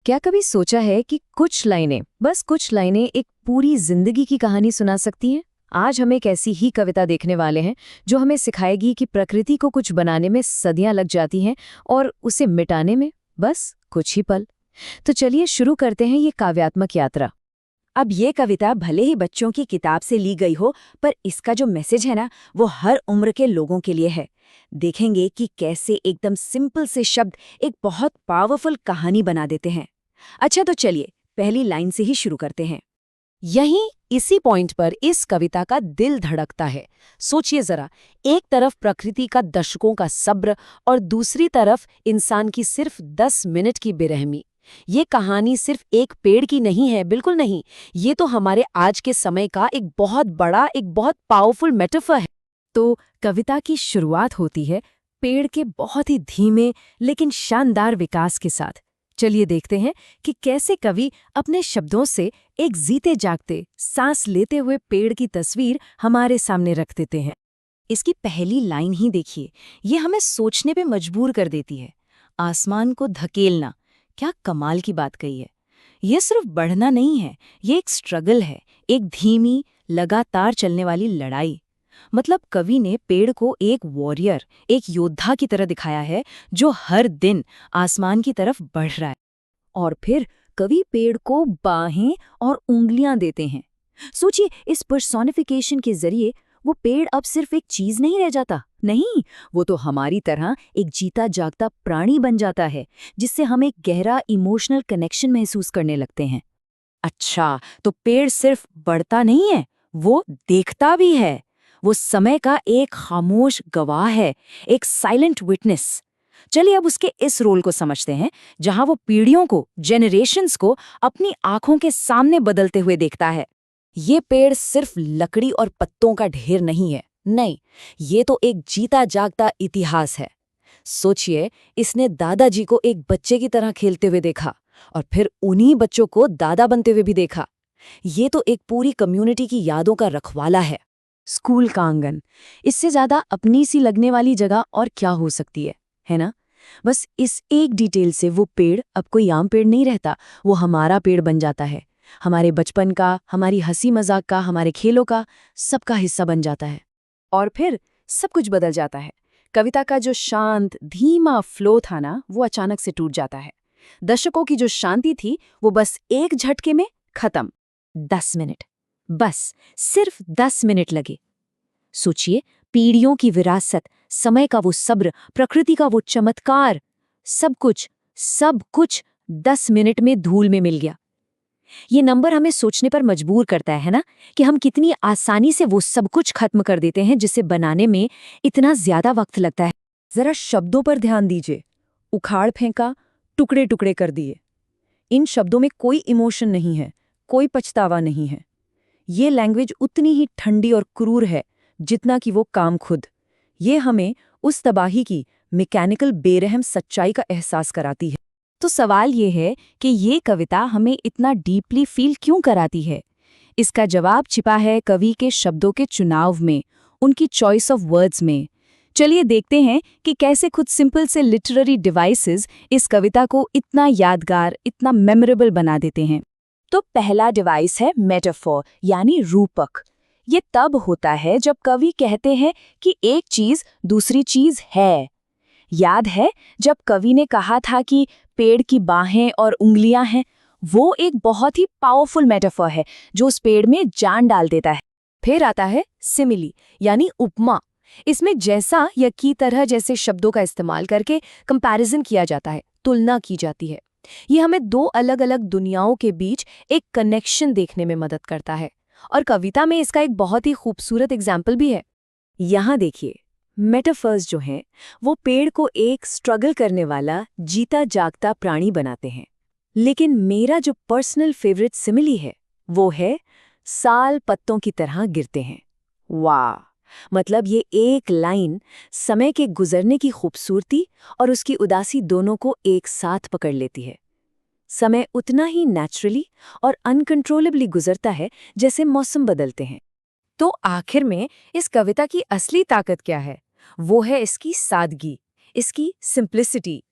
क्या कभी सोचा है कि कुछ लाइनें, बस कुछ लाइनें एक पूरी जिंदगी की कहानी सुना सकती हैं? आज हम एक ऐसी ही कविता देखने वाले हैं जो हमें सिखाएगी कि प्रकृति को कुछ बनाने में सदियां लग जाती हैं और उसे मिटाने में बस कुछ ही पल। तो चलिए शुरू करते हैं ये काव्यात्मक यात्रा। अब ये कविता भले ही बच्चों की किताब से ली गई हो, पर इसका जो मैसेज है ना, वो हर उम्र के लोगों के लिए है। देखेंगे कि कैसे एकदम सिंपल से शब्द एक बहुत पावरफुल कहानी बना देते हैं। अच्छा, तो चलिए पहली लाइन से ही शुरू करते हैं। यहीं इसी पॉइंट पर इस कविता का दिल धड़कता है। सोचिए जरा, एक तरफ प्रकृति का दशकों का सब्र और दूसरी तरफ इंसान की सिर्फ 10 मिनट की बेरहमी। ये कहानी सिर्फ एक पेड़ की नहीं है, बिल्कुल नहीं। ये तो हमारे आज के समय का एक बहुत बड़ा, एक बहुत पावरफुल मेटाफर है। तो कविता की शुरुआत होती है पेड़ के बहुत ही धीमे लेकिन शानदार विकास के साथ। चलिए देखते हैं कि कैसे कवि अपने शब्दों से एक जीते जागते, सांस लेते हुए पेड़ की तस्वीर हमारे सामने रख देते हैं। इसकी पहली लाइन ही देखिए, ये हमें सोचने पे मजबूर कर देती है। आसमान को धकेलना, क्या कमाल की बात कही है। ये सिर्फ बढ़ना नहीं है, ये एक स्ट्रगल है, एक धीमी, लगातार चलने वाली लड़ाई। मतलब कवि ने पेड़ को एक वॉरियर, एक योद्धा की तरह दिखाया है जो हर दिन आसमान की तरफ बढ़ रहा है। और फिर कवि पेड़ को बाहें और उंगलियां देते हैं। सोचिए, इस पर्सोनिफिकेशन के जरिए वो पेड़ अब सिर्फ एक चीज नहीं रह जाता। नहीं, वो तो हमारी तरह एक जीता जागता प्राणी बन जाता है, जिससे हम एक गहरा इमोशनल कनेक्शन महसूस करने लगते हैं। अच्छा, तो पेड़ सिर्फ बढ़ता नहीं है, वो देखता भी है। वो समय का एक खामोश गवाह है, एक साइलेंट विटनेस। चलिए अब उसके इस रोल को समझते हैं, जहां वो पीढ़ियों को, जेनरेशंस को अपनी आंखों के सामने बदलते हुए देखता है। ये पेड़ सिर्फ लकड़ी और पत्तों का ढेर नहीं है, नहीं, ये तो एक जीता जागता इतिहास है। सोचिए, इसने दादाजी को एक बच्चे की तरह खेलते हुए देखा और फिर उन्हीं बच्चों को दादा बनते हुए भी देखा। ये तो एक पूरी कम्युनिटी की यादों का रखवाला है। स्कूल का आंगन, इससे ज्यादा अपनी सी लगने वाली जगह और क्या हो सकती है ना? बस इस एक डिटेल से वो पेड़ अब कोई आम पेड़ नहीं रहता, वो हमारा पेड़ बन जाता है। हमारे बचपन का, हमारी हंसी मजाक का, हमारे खेलों का, सबका हिस्सा बन जाता है। और फिर सब कुछ बदल जाता है। कविता का जो शांत, धीमा फ्लो था ना, वो अचानक से टूट जाता है। दशकों की जो शांति थी, वो बस एक झटके में खत्म। 10 मिनट, बस सिर्फ 10 मिनट लगे। सोचिए, पीढ़ियों की विरासत, समय का वो सब्र, प्रकृति का वो चमत्कार, सब कुछ 10 मिनट में धूल में मिल गया। ये नंबर हमें सोचने पर मजबूर करता है ना, कि हम कितनी आसानी से वो सब कुछ खत्म कर देते हैं जिसे बनाने में इतना ज्यादा वक्त लगता है। जरा शब्दों पर ध्यान दीजिए। उखाड़ फेंका, टुकड़े टुकड़े कर दिए। इन शब्दों में कोई इमोशन नहीं है, कोई पछतावा नहीं है। ये लैंग्वेज उतनी ही ठंडी और क्रूर है जितना कि वो काम खुद। ये हमें उस तबाही की मैकेनिकल बेरहम सच्चाई का एहसास कराती है। तो सवाल ये है कि ये कविता हमें इतना डीपली फील क्यों कराती है? इसका जवाब छिपा है कवि के शब्दों के चुनाव में, उनकी चॉइस ऑफ वर्ड्स में। चलिए देखते हैं कि कैसे कुछ सिंपल से लिटरेरी डिवाइसेस इस कविता को इतना यादगार, इतना मेमोरेबल बना देते हैं। तो पहला डिवाइस है मेटाफोर, यानी रूपक। ये तब होता है जब कवि कहते हैं कि एक चीज दूसरी चीज है। याद है जब कवि ने कहा था कि पेड़ की बाहें और उंगलियां हैं? वो एक बहुत ही पावरफुल मेटाफोर है जो उस पेड़ में जान डाल देता है। फिर आता है सिमिली, यानी उपमा। इसमें जैसा या की तरह जैसे शब्दों का इस्तेमाल करके कंपैरिजन किया जाता है, तुलना की जाती है। ये हमें दो अलग अलग दुनियाओं के बीच एक कनेक्शन देखने में मदद करता है। और कविता में इसका एक बहुत ही खूबसूरत एग्जाम्पल भी है। यहाँ देखिए, मेटाफर्स जो हैं वो पेड़ को एक स्ट्रगल करने वाला, जीता जागता प्राणी बनाते हैं। लेकिन मेरा जो पर्सनल फेवरेट सिमिली है वो है साल पत्तों की तरह गिरते हैं। वाह! मतलब ये एक लाइन समय के गुजरने की खूबसूरती और उसकी उदासी दोनों को एक साथ पकड़ लेती है। समय उतना ही नेचुरली और अनकंट्रोलेबली गुजरता है जैसे मौसम बदलते हैं। तो आखिर में इस कविता की असली ताकत क्या है? वो है इसकी सादगी, इसकी सिंप्लिसिटी।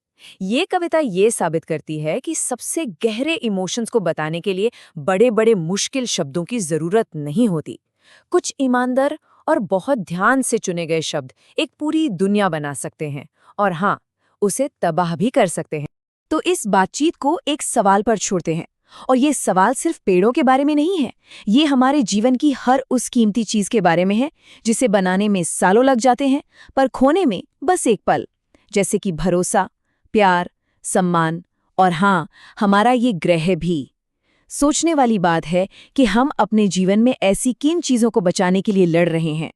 ये कविता ये साबित करती है कि सबसे गहरे इमोशंस को बताने के लिए बड़े-बड़े मुश्किल शब्दों की जरूरत नहीं होती। कुछ ईमानदार और बहुत ध्यान से चुने गए शब्द एक पूरी दुनिया बना सकते हैं और हाँ, उसे तबाह भी कर सकते हैं। तो इस बातचीत को एक सवाल पर छोड़ते हैं और ये सवाल सिर्फ पेड़ों के बारे में नहीं है, ये हमारे जीवन की हर उस कीमती चीज के बारे में है जिसे बनाने में सालों लग जाते हैं पर खोने में बस एक पल, जैसे कि भरोसा, प्यार, सम्मान और हाँ, हमारा ये ग्रह भी। सोचने वाली बात है कि हम अपने जीवन में ऐसी किन चीजों को बचाने के लिए लड़ रहे हैं।